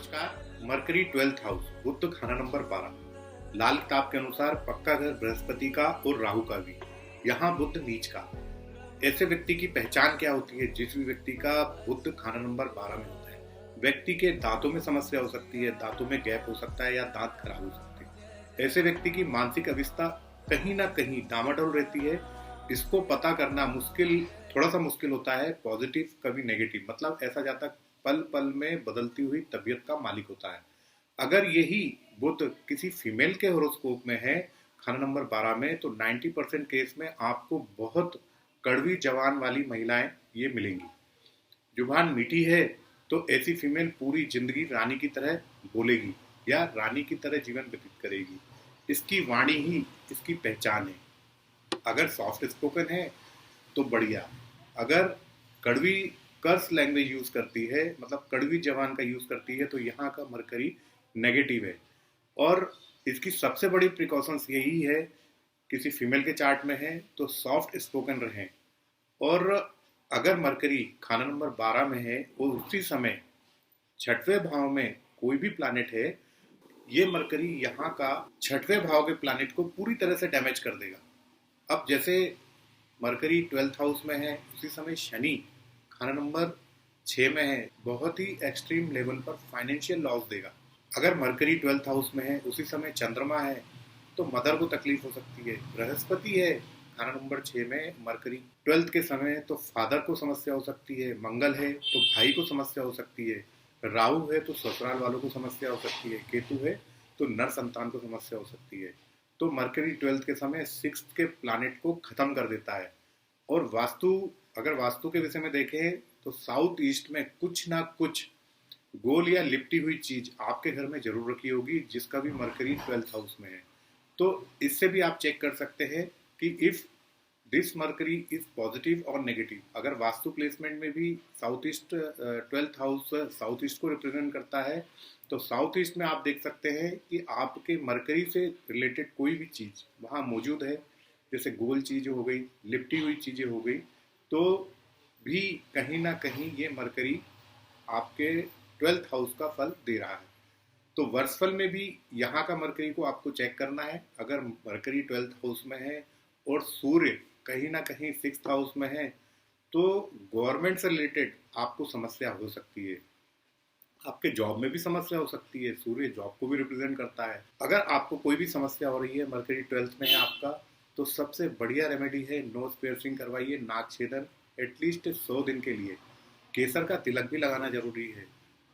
नमस्कार। Mercury 12th house, बुध खाना number 12। लाल किताब के अनुसार पक्का घर बृहस्पति का और राहु का भी। यहाँ बुध नीच का। ऐसे व्यक्ति की पहचान क्या होती है? जिस भी व्यक्ति का बुध खाना नंबर 12 में होता है, व्यक्ति के दांतों में समस्या हो सकती है, दांतों में गैप हो सकता है या दांत खराब हो सकते हैं। ऐसे व्यक्ति की मानसिक अवस्था कहीं ना कहीं डामाडोल रहती है। इसको पता करना थोड़ा सा मुश्किल होता है। पॉजिटिव कभी नेगेटिव, मतलब ऐसा जातक पल पल में बदलती हुई तबीयत का मालिक होता है। अगर यही बुध किसी फीमेल के होरोस्कोप में है खाना नंबर 12 में, तो 90% केस में आपको बहुत कड़वी जवान वाली महिलाएं ये मिलेंगी। जुबान मीठी है तो ऐसी फीमेल पूरी जिंदगी रानी की तरह बोलेगी या रानी की तरह जीवन व्यतीत करेगी। इसकी वाणी ही इसकी पहचान है। अगर सॉफ्ट स्पोकन है तो बढ़िया। अगर कड़वी कर्स लैंग्वेज यूज करती है, मतलब कड़वी जबान का यूज करती है, तो यहाँ का मरकरी नेगेटिव है। और इसकी सबसे बड़ी प्रिकॉशंस यही है, किसी फीमेल के चार्ट में है तो सॉफ्ट स्पोकन रहें। और अगर मरकरी खाना नंबर 12 में है और उसी समय छठवें भाव में कोई भी प्लैनेट है, ये मरकरी यहाँ का छठवें भाव के प्लैनेट को पूरी तरह से डैमेज कर देगा। अब जैसे मरकरी 12th हाउस में है, उसी समय शनि खाना नंबर 6 में है, बहुत ही एक्सट्रीम लेवल पर फाइनेंशियल लॉस देगा। अगर मरकरी 12th हाउस में है, उसी समय चंद्रमा है, तो मदर को तकलीफ हो सकती है। बृहस्पति है खाना नंबर 6 में मरकरी 12th के समय, तो फादर को समस्या हो सकती है। मंगल है तो भाई को समस्या हो सकती है। राहु है तो ससुराल वालों को समस्या हो सकती है। केतु है तो नर संतान को समस्या हो सकती है। तो मरकरी 12th के समय 6th के प्लैनेट को खत्म कर देता है। और अगर वास्तु के विषय में देखें तो साउथ ईस्ट में कुछ ना कुछ गोल या लिपटी हुई चीज आपके घर में जरूर रखी होगी, जिसका भी मरकरी 12th हाउस में है। तो इससे भी आप चेक कर सकते हैं कि if this mercury is positive और नेगेटिव। अगर वास्तु प्लेसमेंट में भी south east 12th house south east को रिप्रेजेंट करता है, तो साउथ ईस्ट में आप देख सकते हैं कि आपके मरकरी से रिलेटेड कोई भी चीज वहाँ मौजूद है, जैसे गोल चीज हो गई, लिपटी हुई चीजें हो गई, तो भी कहीं ना कहीं ये मरकरी आपके 12th हाउस का फल दे रहा है। तो वर्षफल में भी यहाँ का मरकरी को आपको चेक करना है। अगर मरकरी 12th हाउस में है और सूर्य कहीं ना कहीं 6th हाउस में है, तो गवर्नमेंट से रिलेटेड आपको समस्या हो सकती है। आपके जॉब में भी समस्या हो सकती है। सूर्य जॉब को भी रिप्रेजेंट करता है। अगर आपको कोई भी समस्या हो रही है, मरकरी 12th में है आपका, तो सबसे बढ़िया रेमेडी है नोज पियर्सिंग करवाइए, नाक छेदन एटलीस्ट 100 दिन के लिए। केसर का तिलक भी लगाना जरूरी है।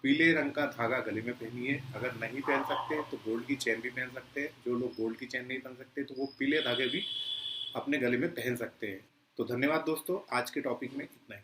पीले रंग का धागा गले में पहनिए। अगर नहीं पहन सकते तो गोल्ड की चेन भी पहन सकते हैं। जो लोग गोल्ड की चेन नहीं पहन सकते तो वो पीले धागे भी अपने गले में पहन सकते हैं। तो धन्यवाद दोस्तों, आज के टॉपिक में इतना ही।